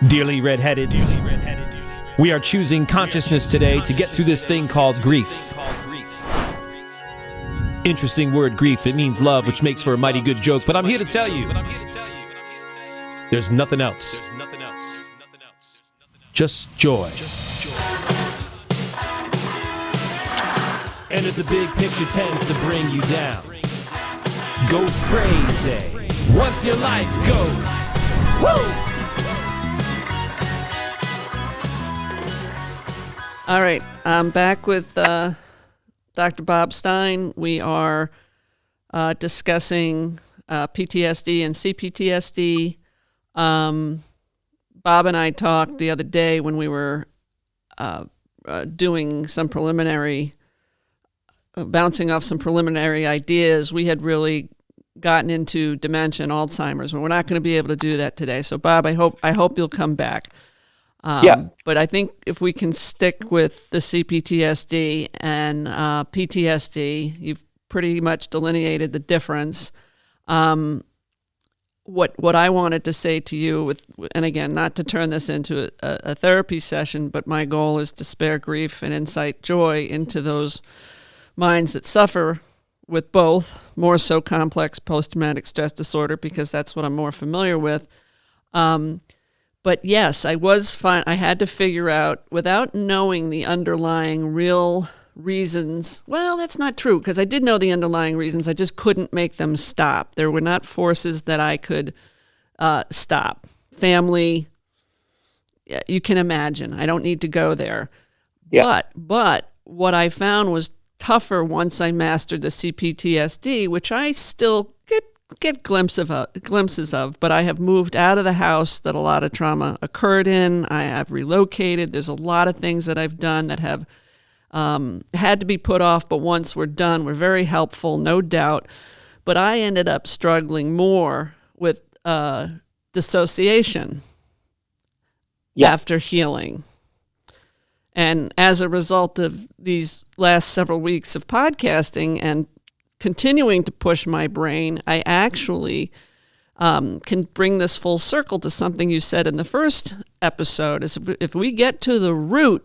Dearly redheaded, we are choosing consciousness today to get through this thing called grief. Interesting word, grief. It means love, which makes for a mighty good joke, but I'm here to tell you, there's nothing else. Just joy. And if the big picture tends to bring you down, go crazy once your life goes. Woo! All right, I'm back with Dr. Bob Stein. We are discussing PTSD and C-PTSD. Bob and I talked the other day when we were doing some preliminary, bouncing off some preliminary ideas. We had really gotten into dementia and Alzheimer's, and we're not going to be able to do that today. So, Bob, I hope you'll come back. But I think if we can stick with the C-PTSD and PTSD, you've pretty much delineated the difference. What I wanted to say to you, and again, not to turn this into a therapy session, but my goal is to spare grief and incite joy into those minds that suffer with both, more so complex post-traumatic stress disorder, because that's what I'm more familiar with. But yes, I was fine. I had to figure out, without knowing the underlying real reasons. Well, that's not true, because I did know the underlying reasons. I just couldn't make them stop. There were not forces that I could stop. Family, you can imagine. I don't need to go there. Yeah. But what I found was tougher once I mastered the C-PTSD, which I still get glimpses of, but I have moved out of the house that a lot of trauma occurred in. I have relocated. There's a lot of things that I've done that have had to be put off, but once we're done, were very helpful, no doubt. But I ended up struggling more with dissociation after healing. And as a result of these last several weeks of podcasting and continuing to push my brain, I actually can bring this full circle to something you said in the first episode. Is if we get to the root,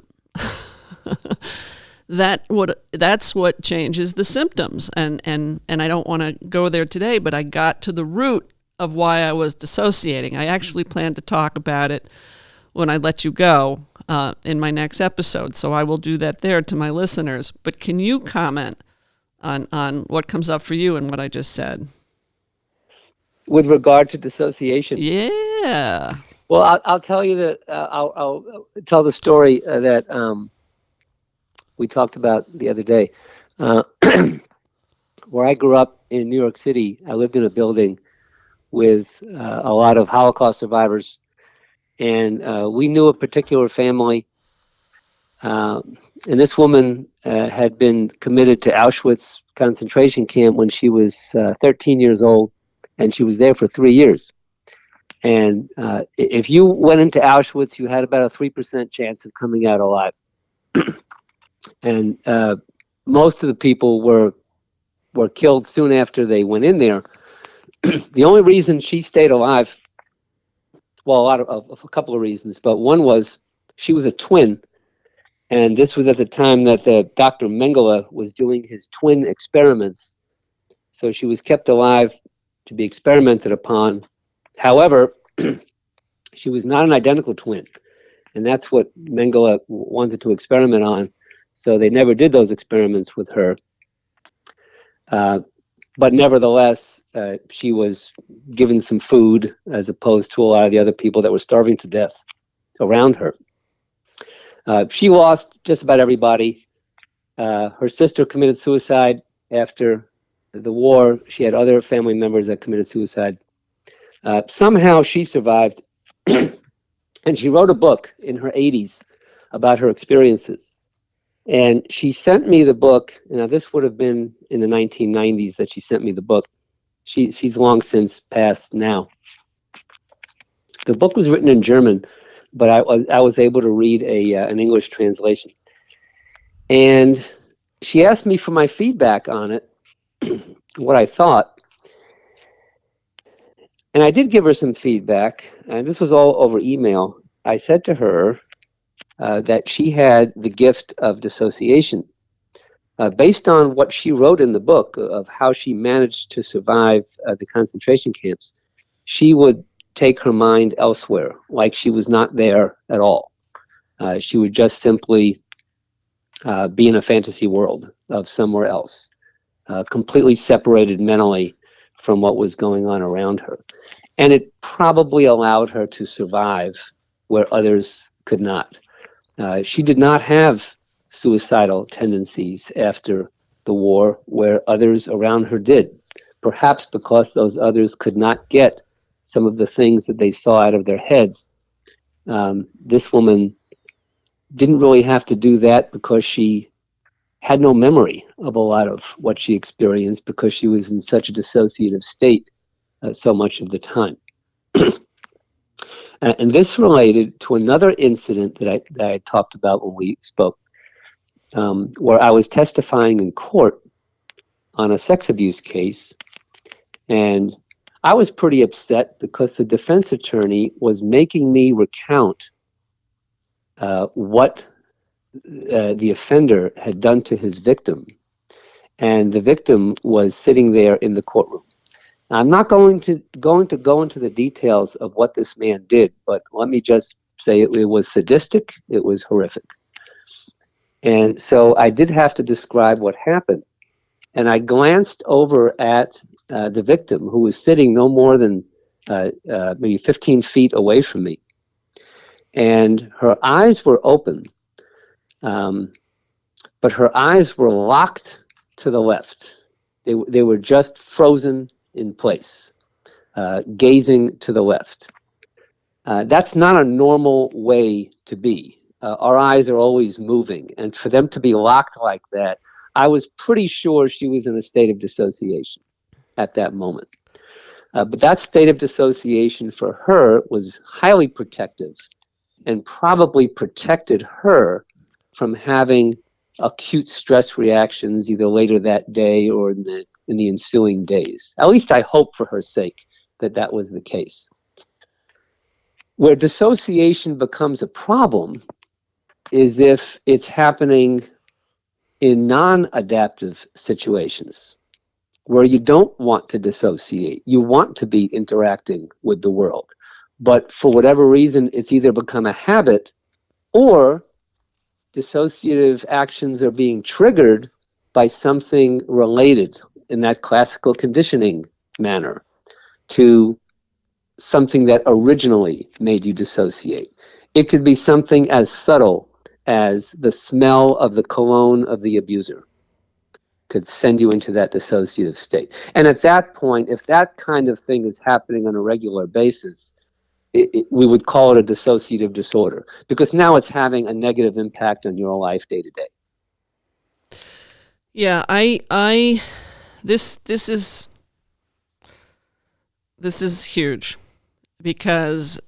that's what changes the symptoms. And I don't want to go there today, but I got to the root of why I was dissociating. I actually plan to talk about it when I let you go in my next episode. So I will do that there to my listeners. But can you comment on what comes up for you and what I just said? With regard to dissociation? Yeah. Well, I'll tell you that, I'll tell the story that we talked about the other day. Where I grew up in New York City, I lived in a building with a lot of Holocaust survivors, and we knew a particular family. And this woman had been committed to Auschwitz concentration camp when she was 13 years old, and she was there for 3 years. And if you went into Auschwitz, you had about a 3% chance of coming out alive. And most of the people were killed soon after they went in there. The only reason she stayed alive, well, a couple of reasons, but one was she was a twin. And this was at the time that Dr. Mengele was doing his twin experiments. So she was kept alive to be experimented upon. However, she was not an identical twin. And that's what Mengele wanted to experiment on. So they never did those experiments with her. But nevertheless, she was given some food as opposed to a lot of the other people that were starving to death around her. She lost just about everybody. Her sister committed suicide after the war. She had other family members that committed suicide. Somehow she survived, and she wrote a book in her 80s about her experiences. And she sent me the book. Now, this would have been in the 1990s that she sent me the book. She's long since passed now. The book was written in German, but I was able to read an English translation. And she asked me for my feedback on it, what I thought. And I did give her some feedback, and this was all over email. I said to her that she had the gift of dissociation. Based on what she wrote in the book of how she managed to survive the concentration camps, she would take her mind elsewhere, like she was not there at all. She would just simply be in a fantasy world of somewhere else, completely separated mentally from what was going on around her. And it probably allowed her to survive where others could not. She did not have suicidal tendencies after the war where others around her did, perhaps because those others could not get some of the things that they saw out of their heads. This woman didn't really have to do that because she had no memory of a lot of what she experienced because she was in such a dissociative state so much of the time. And this related to another incident that I talked about when we spoke, where I was testifying in court on a sex abuse case, and I was pretty upset because the defense attorney was making me recount what the offender had done to his victim, and the victim was sitting there in the courtroom. Now, I'm not going to go into the details of what this man did, but let me just say it was sadistic, it was horrific. And so I did have to describe what happened. And I glanced over at the victim, who was sitting no more than maybe 15 feet away from me. And her eyes were open, but her eyes were locked to the left. They were just frozen in place, gazing to the left. That's not a normal way to be. Our eyes are always moving, and for them to be locked like that, I was pretty sure she was in a state of dissociation at that moment. But that state of dissociation for her was highly protective and probably protected her from having acute stress reactions either later that day or in the ensuing days. At least I hope for her sake that was the case. Where dissociation becomes a problem is if it's happening in non-adaptive situations where you don't want to dissociate. You want to be interacting with the world. But for whatever reason, it's either become a habit or dissociative actions are being triggered by something related in that classical conditioning manner to something that originally made you dissociate. It could be something as subtle as the smell of the cologne of the abuser could send you into that dissociative state. And at that point, if that kind of thing is happening on a regular basis, we would call it a dissociative disorder, because now it's having a negative impact on your life day to day. Yeah, this is huge because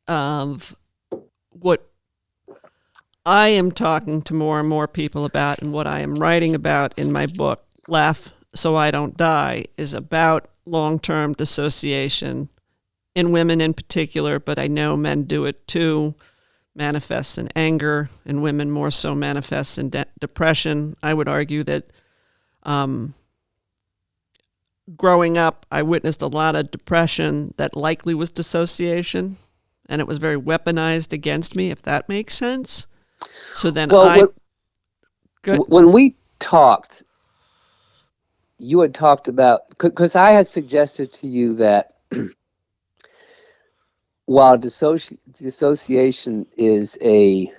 of what I am talking to more and more people about, and what I am writing about in my book, Laugh So I Don't Die, is about long-term dissociation in women in particular, but I know men do it too. Manifests in anger, and women more so manifests in depression. I would argue that growing up, I witnessed a lot of depression that likely was dissociation, and it was very weaponized against me, if that makes sense. So then when we talked, you had talked about, because I had suggested to you that while dissociation is a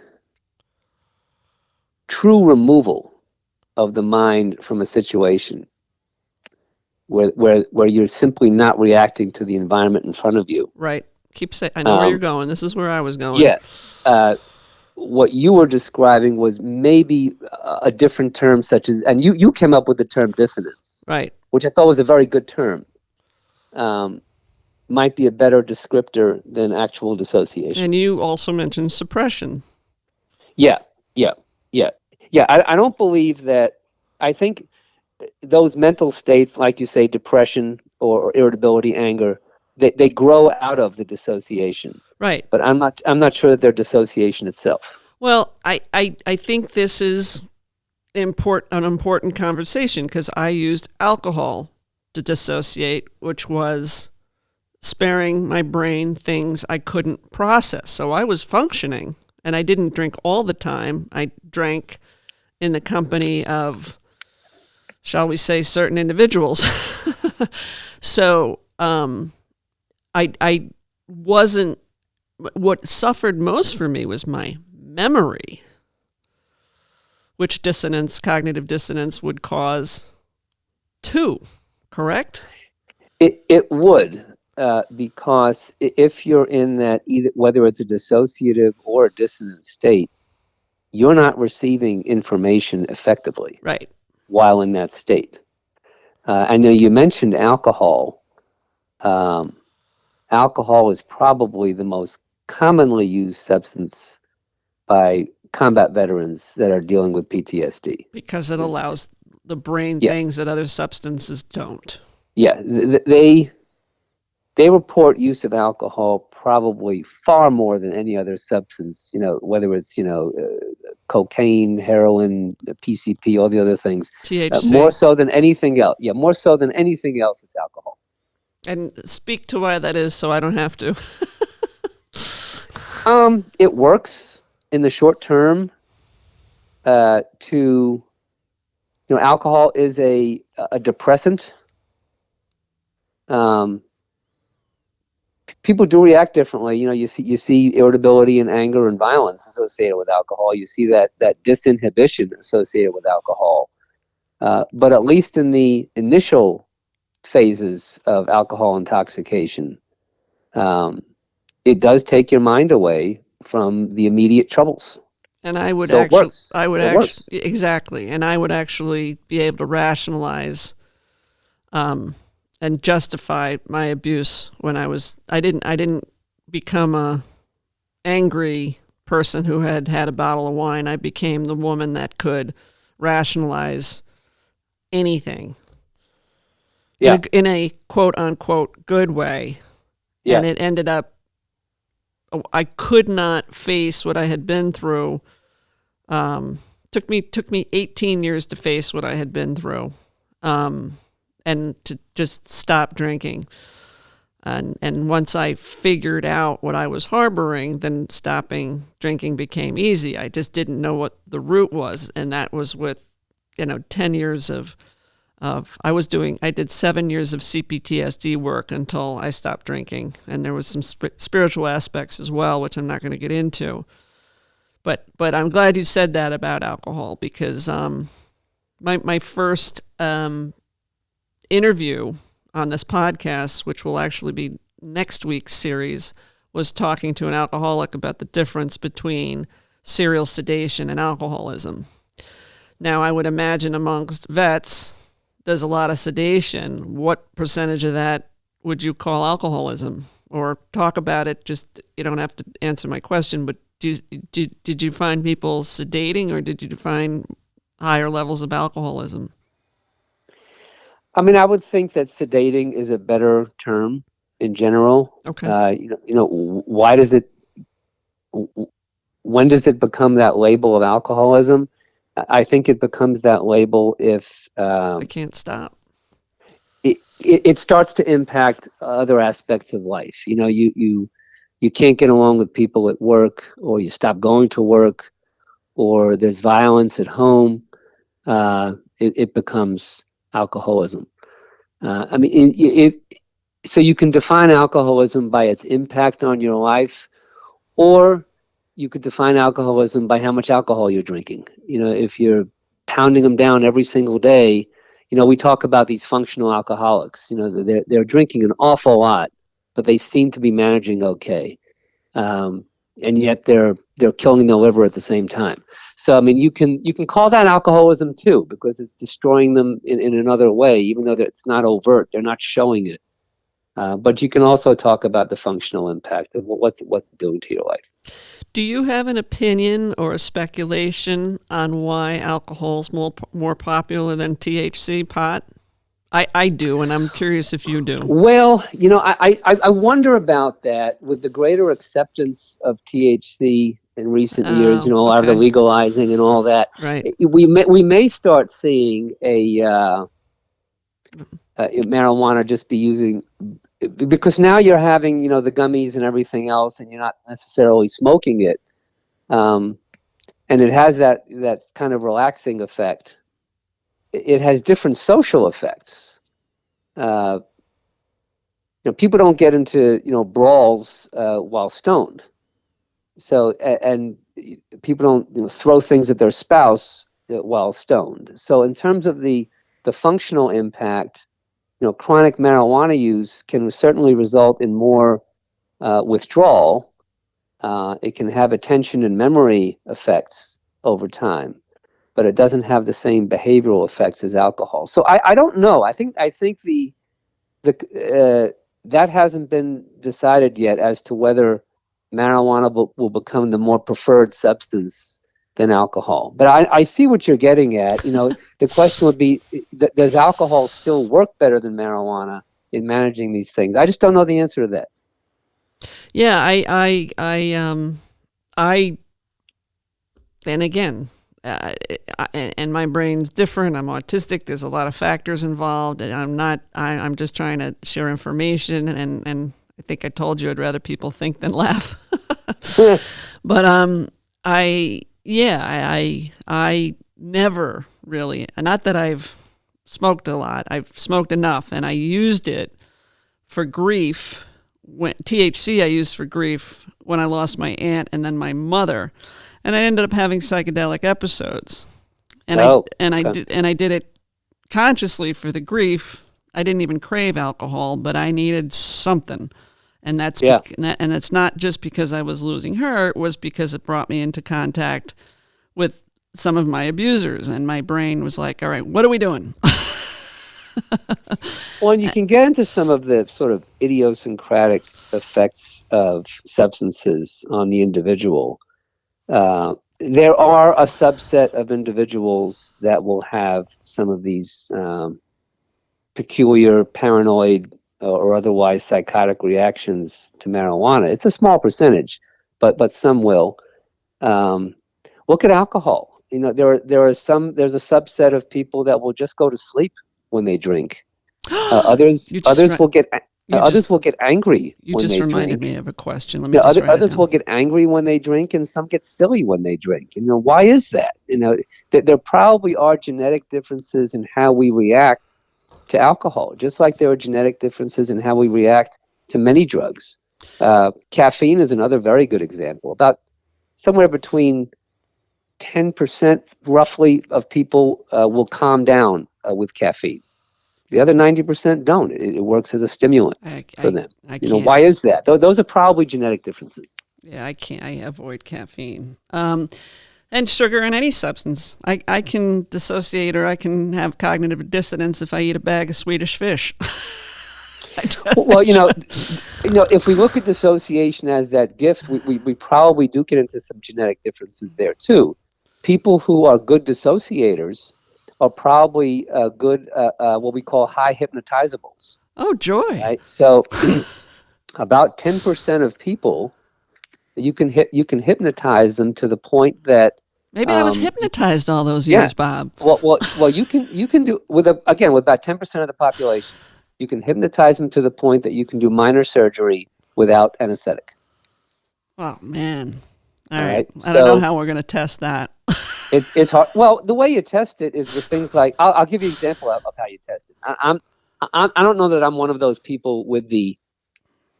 true removal of the mind from a situation where you're simply not reacting to the environment in front of you. Right. Keep saying, I know where you're going. This is where I was going. Yeah. What you were describing was maybe a different term, such as, and you came up with the term dissonance. Right. Which I thought was a very good term. Might be a better descriptor than actual dissociation. And you also mentioned suppression. Yeah. I don't believe that. I think those mental states, like you say, depression or irritability, anger, they grow out of the dissociation. Right. But I'm not sure that they're dissociation itself. Well, I think this is an important conversation because I used alcohol to dissociate, which was sparing my brain things I couldn't process. So I was functioning, and I didn't drink all the time. I drank in the company of, shall we say, certain individuals. So I wasn't, what suffered most for me was my memory, which cognitive dissonance would cause too, correct? It would, because if you're in that, either whether it's a dissociative or a dissonant state, you're not receiving information effectively. Right. While in that state. I know you mentioned alcohol. Alcohol is probably the most commonly used substance by combat veterans that are dealing with PTSD. Because it allows the brain Yeah. things that other substances don't. Yeah, they report use of alcohol probably far more than any other substance, whether it's, cocaine, heroin, PCP, all the other things. THC. More so than anything else. Yeah, more so than anything else, it's alcohol. And speak to why that is so I don't have to. It works in the short term alcohol is a depressant. People do react differently. You see irritability and anger and violence associated with alcohol. You see that disinhibition associated with alcohol. But at least in the initial phases of alcohol intoxication, it does take your mind away from the immediate troubles. And I would So it works. exactly. And I would actually be able to rationalize and justify my abuse when I didn't become a angry person who had a bottle of wine. I became the woman that could rationalize anything. Yeah. In a quote unquote good way. Yeah. And it ended up, I could not face what I had been through. Took me 18 years to face what I had been through. And to just stop drinking. And once I figured out what I was harboring, then stopping drinking became easy. I just didn't know what the root was. And that was with, 10 years of I did 7 years of C-PTSD work until I stopped drinking. And there was some spiritual aspects as well, which I'm not going to get into. But I'm glad you said that about alcohol because my first interview on this podcast, which will actually be next week's series, was talking to an alcoholic about the difference between serial sedation and alcoholism. Now, I would imagine amongst vets, there's a lot of sedation. What percentage of that would you call alcoholism? Or talk about it, just, you don't have to answer my question, but did you find people sedating or did you find higher levels of alcoholism? I mean, I would think that sedating is a better term in general. Okay. Why does it? When does it become that label of alcoholism? I think it becomes that label if I can't stop. It starts to impact other aspects of life. You can't get along with people at work, or you stop going to work, or there's violence at home. It becomes alcoholism. So you can define alcoholism by its impact on your life, or you could define alcoholism by how much alcohol you're drinking. If you're pounding them down every single day, we talk about these functional alcoholics. They're drinking an awful lot, but they seem to be managing okay. And yet they're killing their liver at the same time. So you can call that alcoholism too, because it's destroying them in another way, even though it's not overt. They're not showing it. But you can also talk about the functional impact of what's it doing to your life. Do you have an opinion or a speculation on why alcohol is more popular than THC, pot? I do, and I'm curious if you do. Well, I wonder about that with the greater acceptance of THC in recent years, Oh, a lot of the okay. legalizing and all that. Right. We may start seeing marijuana just be using, because now you're having, the gummies and everything else, and you're not necessarily smoking it. And it has that kind of relaxing effect. It has different social effects. People don't get into brawls while stoned. So and people don't throw things at their spouse while stoned. So in terms of the functional impact, chronic marijuana use can certainly result in more withdrawal. It can have attention and memory effects over time, but it doesn't have the same behavioral effects as alcohol. So I don't know. I think the that hasn't been decided yet as to whether marijuana will become the more preferred substance than alcohol. But I see what you're getting at. The question would be, does alcohol still work better than marijuana in managing these things? I just don't know the answer to that. Yeah, and again, and my brain's different. I'm autistic. There's a lot of factors involved, and I'm just trying to share information. And I think I told you I'd rather people think than laugh. But I never really, not that I've smoked a lot. I've smoked enough, and I used it for grief. THC I used for grief when I lost my aunt and then my mother, and I ended up having psychedelic episodes. And I did it consciously for the grief. I didn't even crave alcohol, but I needed something. And and it's not just because I was losing her, it was because it brought me into contact with some of my abusers, and my brain was like, all right, what are we doing? Well, and you can get into some of the sort of idiosyncratic effects of substances on the individual. There are a subset of individuals that will have some of these peculiar paranoid or otherwise psychotic reactions to marijuana. It's a small percentage, but some will. Look at alcohol. There's a subset of people that will just go to sleep when they drink. Others will get angry when they drink. You just reminded me of a question. Let me just write it Others down. will get angry when they drink, and some get silly when they drink. Why is that? There probably are genetic differences in how we react to alcohol, just like there are genetic differences in how we react to many drugs. Caffeine is another very good example. About somewhere between 10% roughly of people will calm down with caffeine. The other 90% don't. It works as a stimulant for them. I can't. Why is that? Those are probably genetic differences. Yeah, I can't. I avoid caffeine. And sugar and any substance. I can dissociate, or I can have cognitive dissonance if I eat a bag of Swedish fish. Well, if we look at dissociation as that gift, we probably do get into some genetic differences there too. People who are good dissociators are probably good, what we call high hypnotizables. Oh, joy. Right? So about 10% of people, you can hypnotize them to the point that maybe I was hypnotized all those years, Bob. Well, you can do with about 10% of the population, you can hypnotize them to the point that you can do minor surgery without anesthetic. Oh man! All right. I don't know how we're going to test that. It's hard. Well, the way you test it is with things like I'll give you an example of how you test it. I don't know that I'm one of those people with the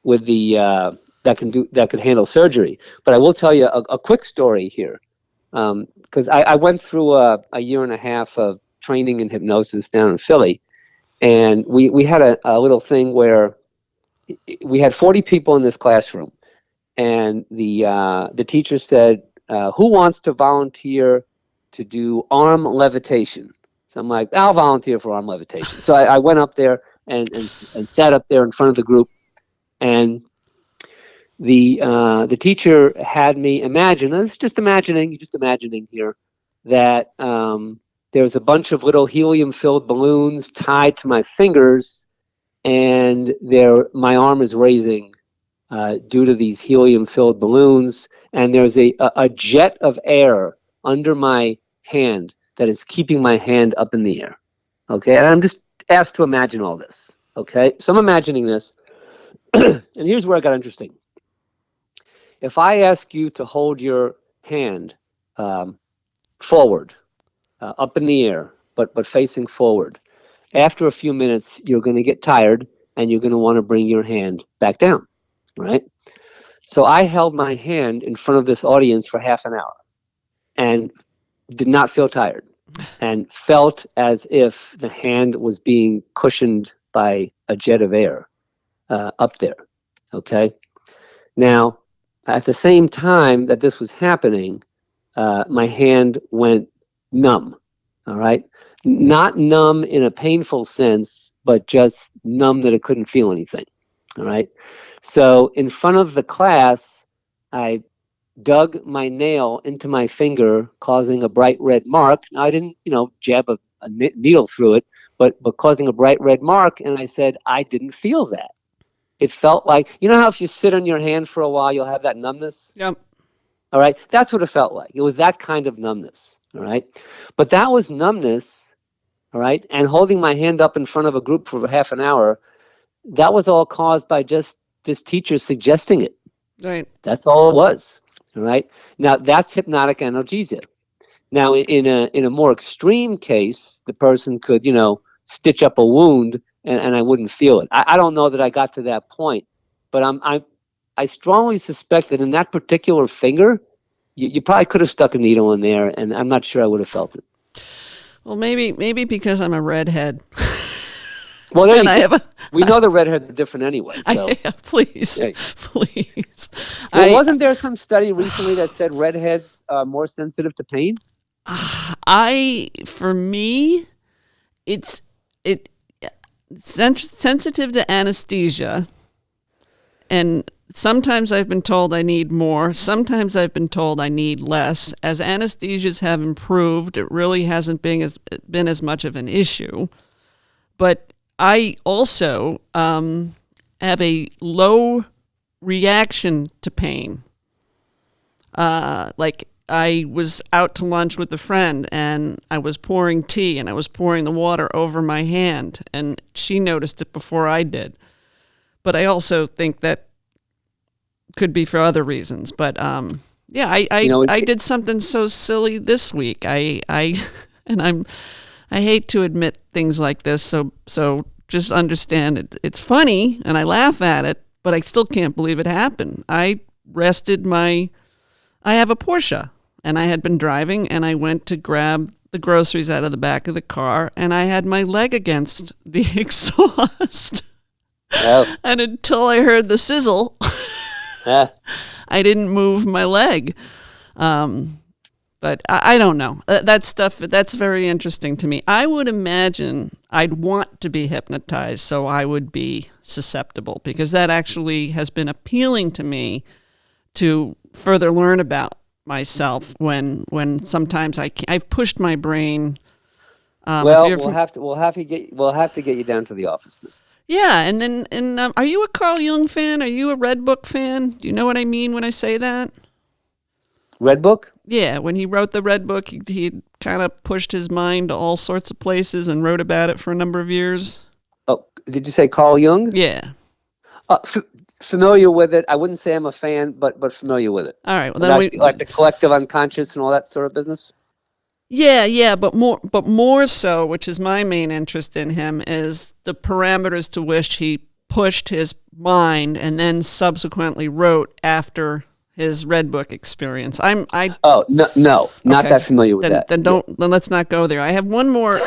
that can handle surgery, but I will tell you a quick story here. Because I went through a year and a half of training in hypnosis down in Philly, and we had a little thing where we had 40 people in this classroom, and the teacher said, "Who wants to volunteer to do arm levitation?" So I'm like, "I'll volunteer for arm levitation." So I went up there and sat up there in front of the group, and the teacher had me imagine, you're just imagining here, that there's a bunch of little helium-filled balloons tied to my fingers, and my arm is raising due to these helium-filled balloons, and there's a jet of air under my hand that is keeping my hand up in the air. Okay, and I'm just asked to imagine all this. Okay, so I'm imagining this, and here's where it got interesting. If I ask you to hold your hand forward, up in the air, but facing forward, after a few minutes, you're going to get tired and you're going to want to bring your hand back down, right? So I held my hand in front of this audience for half an hour and did not feel tired and felt as if the hand was being cushioned by a jet of air up there, okay? Now, at the same time that this was happening, my hand went numb, all right? Not numb in a painful sense, but just numb that it couldn't feel anything, all right? So in front of the class, I dug my nail into my finger, causing a bright red mark. I didn't, jab a needle through it, but causing a bright red mark, and I said, I didn't feel that. It felt like, how if you sit on your hand for a while, you'll have that numbness? Yep. All right, that's what it felt like. It was that kind of numbness, all right? But that was numbness, all right? And holding my hand up in front of a group for half an hour, that was all caused by just this teacher suggesting it. Right. That's all it was, all right? Now, that's hypnotic analgesia. Now, in a more extreme case, the person could, stitch up a wound and I wouldn't feel it. I don't know that I got to that point, but I strongly suspect that in that particular finger, you probably could have stuck a needle in there, and I'm not sure I would have felt it. Well, maybe because I'm a redhead. Well, we know the redheads are different anyway. So. Please. Well, wasn't there some study recently that said redheads are more sensitive to pain? For me, it's sensitive to anesthesia, and sometimes I've been told I need more. Sometimes I've been told I need less. As anesthesias have improved, it really hasn't been as much of an issue. But I also have a low reaction to pain. Like I was out to lunch with a friend and I was pouring tea and I was pouring the water over my hand, and she noticed it before I did. But I also think that could be for other reasons. But I did something so silly this week. I hate to admit things like this, so just understand it's funny and I laugh at it, but I still can't believe it happened. I have a Porsche, and I had been driving, and I went to grab the groceries out of the back of the car, and I had my leg against the exhaust. Oh. And until I heard the sizzle, I didn't move my leg. But I don't know. That stuff, that's very interesting to me. I would imagine I'd want to be hypnotized so I would be susceptible, because that actually has been appealing to me to further learn about myself when sometimes I've pushed my brain. We'll have to get you down to the office then. Yeah, and are you a Carl Jung fan? Are you a Red Book fan? Do you know what I mean when I say that? Red Book? Yeah, when he wrote the Red Book, he kind of pushed his mind to all sorts of places and wrote about it for a number of years. Oh, did you say Carl Jung? Yeah. Familiar with it. I wouldn't say I'm a fan, but familiar with it. All right. Well, then like the collective unconscious and all that sort of business. Yeah, but more so, which is my main interest in him, is the parameters to which he pushed his mind and then subsequently wrote after his Red Book experience. Not that familiar with that. Then let's not go there. I have one more.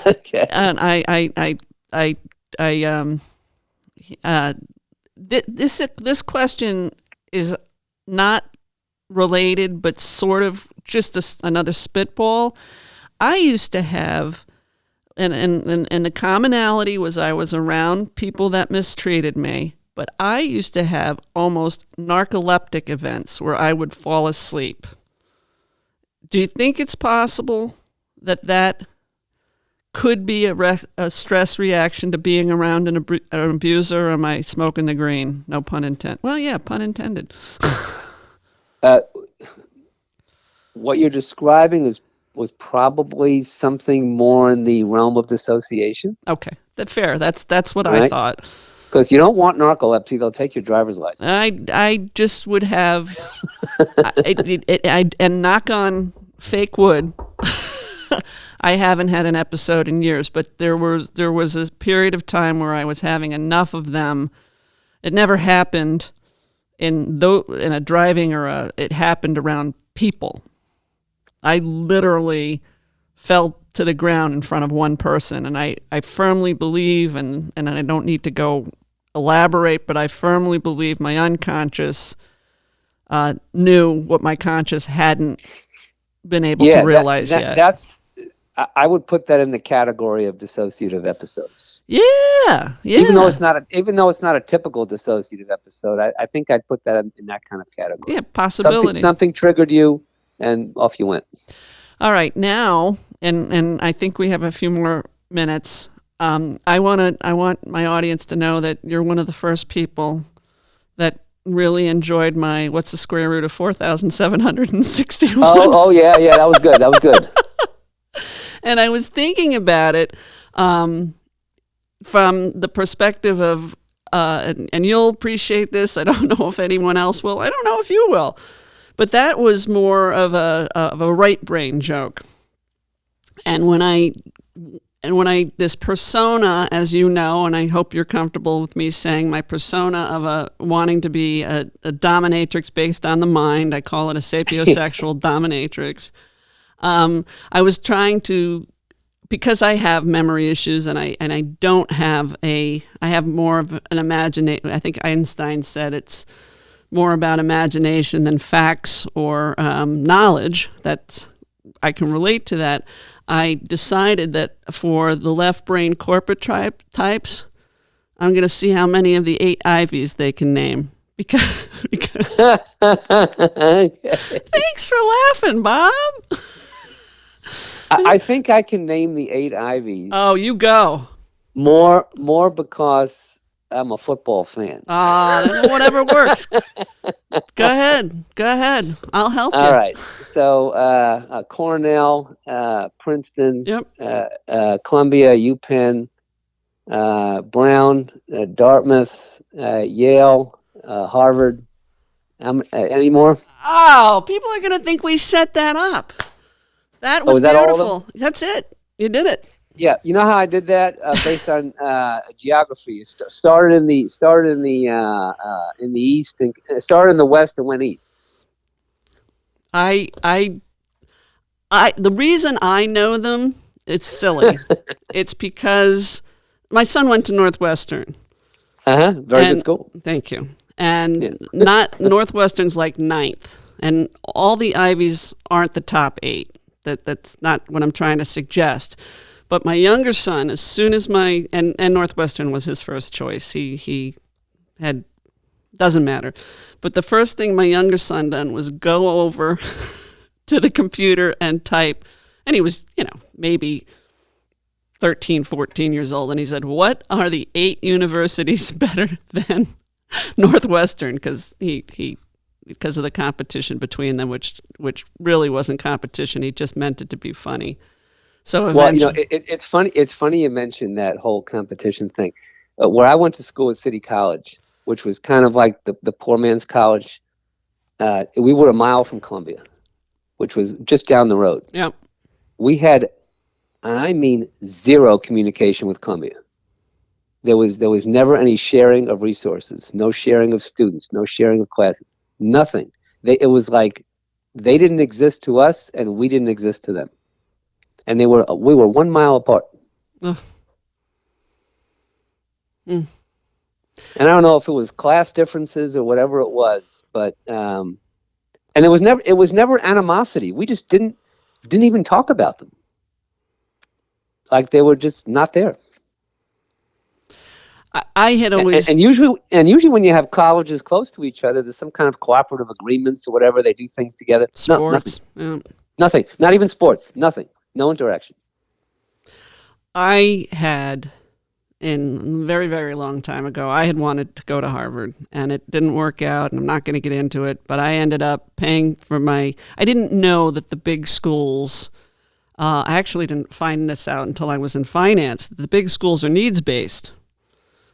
Okay. And this question is not related, but sort of just another spitball. I used to have, and the commonality was I was around people that mistreated me, but I used to have almost narcoleptic events where I would fall asleep. Do you think it's possible that could be a stress reaction to being around an abuser, or am I smoking the green? No pun intended. Well, yeah, pun intended. What you're describing was probably something more in the realm of dissociation. Okay, that's fair. That's what Right. I thought. Because you don't want narcolepsy; they'll take your driver's license. I just would have, and knock on fake wood. I haven't had an episode in years, but there was a period of time where I was having enough of them. It never happened in a driving it happened around people. I literally fell to the ground in front of one person, and I firmly believe, and I don't need to go elaborate, but I firmly believe my unconscious knew what my conscious hadn't been able to realize yet. I would put that in the category of dissociative episodes. Yeah. Even though it's not a typical dissociative episode, I think I'd put that in that kind of category. Yeah, possibility. Something triggered you, and off you went. All right, now, and I think we have a few more minutes. I want my audience to know that you're one of the first people that really enjoyed my "What's the square root of 4,761?" Oh yeah, that was good. And I was thinking about it from the perspective of, and you'll appreciate this. I don't know if anyone else will. I don't know if you will. But that was more of a right brain joke. And when I this persona, as you know, and I hope you're comfortable with me saying my persona of wanting to be a dominatrix based on the mind, I call it a sapiosexual dominatrix. I was trying to, because I have memory issues and I don't have I have more of an imagination. I think Einstein said it's more about imagination than facts or knowledge. I can relate to that. I decided that for the left brain corporate types, I'm going to see how many of the 8 Ivies they can name. Because Thanks for laughing, Bob. I think I can name the 8 Ivies. Oh, you go. More because I'm a football fan. Whatever works. Go ahead. I'll help you. All right. So Cornell, Princeton, Columbia, UPenn, Brown, Dartmouth, Yale, Harvard. Any more? Oh, people are going to think we set that up. That was beautiful. That's it. You did it. Yeah, you know how I did that based on geography. It started in the east and started in the west and went east. The reason I know them, it's silly. It's because my son went to Northwestern. Very good school. Thank you. And not Northwestern's like 9th, and all the Ivies aren't the top 8. That's not what I'm trying to suggest. But my younger son, as soon as and Northwestern was his first choice. He had, doesn't matter. But the first thing my younger son done was go over to the computer and type. And he was, maybe 13, 14 years old. And he said, what are the 8 universities better than Northwestern? Because because of the competition between them, which really wasn't competition. He just meant it to be funny. So eventually, it's funny. It's funny you mentioned that whole competition thing. Where I went to school at City College, which was kind of like the poor man's college. We were a mile from Columbia, which was just down the road. Yep. We had, and I mean, zero communication with Columbia. There was never any sharing of resources, no sharing of students, no sharing of classes, nothing. It was like they didn't exist to us, and we didn't exist to them. And we were 1 mile apart. Mm. And I don't know if it was class differences or whatever it was, but and it was never animosity. We just didn't even talk about them. Like they were just not there. I had always and usually when you have colleges close to each other, there's some kind of cooperative agreements or whatever. They do things together. Sports. Nothing. Nothing. Not even sports. Nothing. No interaction. I had, in a very, very long time ago, I had wanted to go to Harvard, and it didn't work out, and I'm not going to get into it, but I ended up paying for I didn't know that the big schools, I actually didn't find this out until I was in finance. The big schools are needs-based.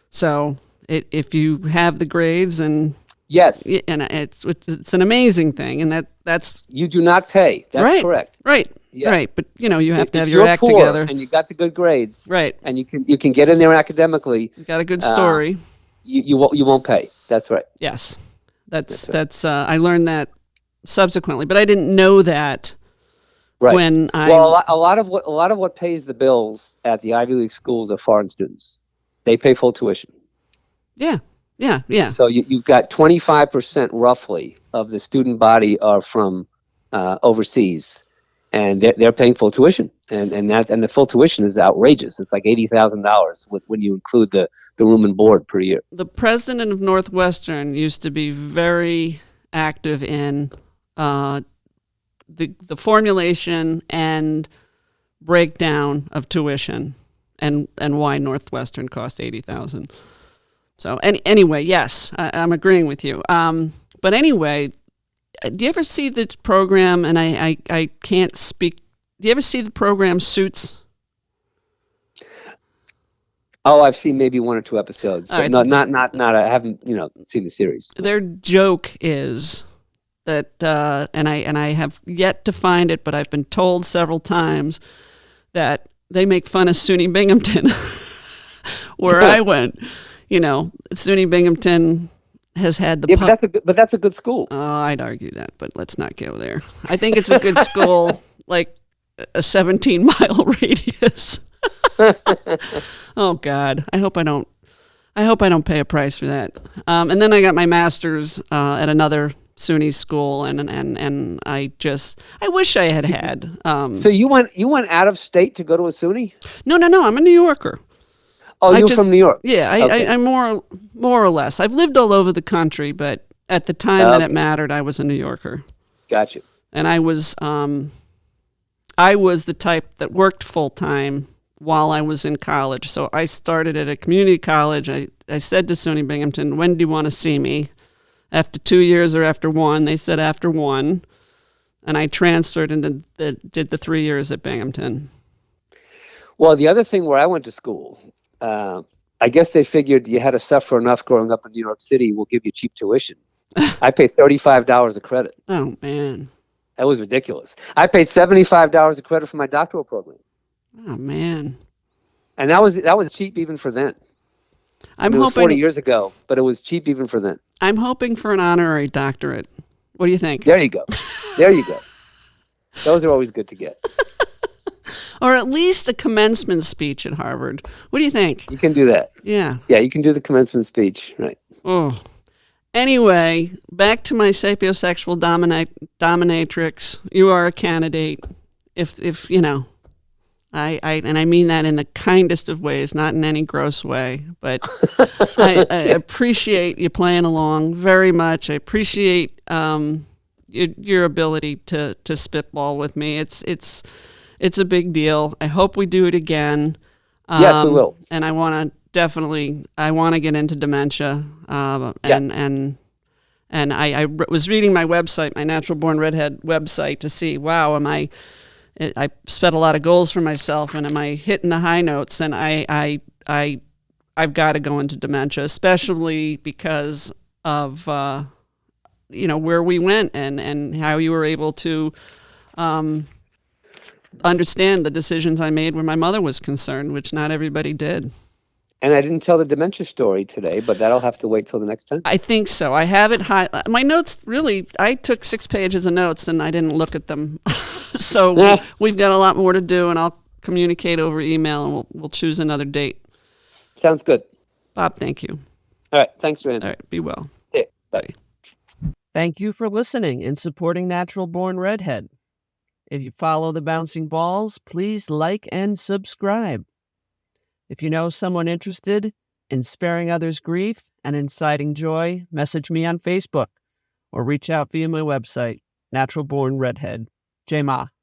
So if you have the grades and... Yes. And it's an amazing thing, and that's... You do not pay. That's right, correct. Right. Yeah. Right, but you have to have if your you're act poor together, and you got the good grades, right? And you can get in there academically. You got a good story. You won't pay. That's right. Yes, that's I learned that subsequently, but I didn't know that right. when I. Well, a lot of what pays the bills at the Ivy League schools are foreign students. They pay full tuition. Yeah. So you've got 25% roughly of the student body are from overseas. And they're paying full tuition, and the full tuition is outrageous. It's like $80,000 when you include the room and board per year. The president of Northwestern used to be very active in the formulation and breakdown of tuition, and why Northwestern cost $80,000. So anyway, yes, I'm agreeing with you. But anyway. Do you ever see the program, and I can't speak, do you ever see the program Suits? Oh, I've seen maybe one or two episodes, but right. not I haven't, seen the series. Their joke is that, and I have yet to find it, but I've been told several times that they make fun of SUNY Binghamton, where I went. SUNY Binghamton has had the but that's a good school. Oh, I'd argue that, but let's not go there. I think it's a good school, like a 17-mile radius. Oh God, I hope I don't pay a price for that. And then I got my master's at another SUNY school, and I wish I had. So you went out of state to go to a SUNY? No, I'm a New Yorker. Oh, you're from New York? Yeah, okay. I more or less. I've lived all over the country, but at the time that it mattered, I was a New Yorker. Gotcha. And I was the type that worked full time while I was in college. So I started at a community college. I said to SUNY Binghamton, "When do you want to see me? After 2 years or after 1?" They said after 1, and I transferred and did the 3 years at Binghamton. Well, the other thing where I went to school. I guess they figured you had to suffer enough growing up in New York City, we'll give you cheap tuition. I paid $35 a credit. Oh, man. That was ridiculous. I paid $75 a credit for my doctoral program. Oh, man. And that was cheap even for then. I'm it was hoping 40 years ago, but it was cheap even for then. I'm hoping for an honorary doctorate. What do you think? There you go. Those are always good to get. Or at least a commencement speech at Harvard. What do you think? You can do that. Yeah. Yeah, you can do the commencement speech, right. Oh. Anyway, back to my sapiosexual dominatrix. You are a candidate. If I mean that in the kindest of ways, not in any gross way, but I appreciate you playing along very much. I appreciate your ability to spitball with me. It's a big deal. I hope we do it again. Yes, we will. And I want to get into dementia. And I was reading my website, my Natural Born Redhead website, to see, wow, I set a lot of goals for myself, and am I hitting the high notes? And I've got to go into dementia, especially because of where we went and how you were able to understand the decisions I made when my mother was concerned, which not everybody did. And I didn't tell the dementia story today, but that'll have to wait till the next time. I think so. I have it high. My notes, really, I took 6 pages of notes and I didn't look at them. So we've got a lot more to do, and I'll communicate over email, and we'll choose another date. Sounds good. Bob, thank you. All right. Thanks, Joanne. All right. Be well. See you. Bye. Thank you for listening and supporting Natural Born Redhead. If you follow the bouncing balls, please like and subscribe. If you know someone interested in sparing others grief and inciting joy, message me on Facebook or reach out via my website, Natural Born Redhead. J-Ma.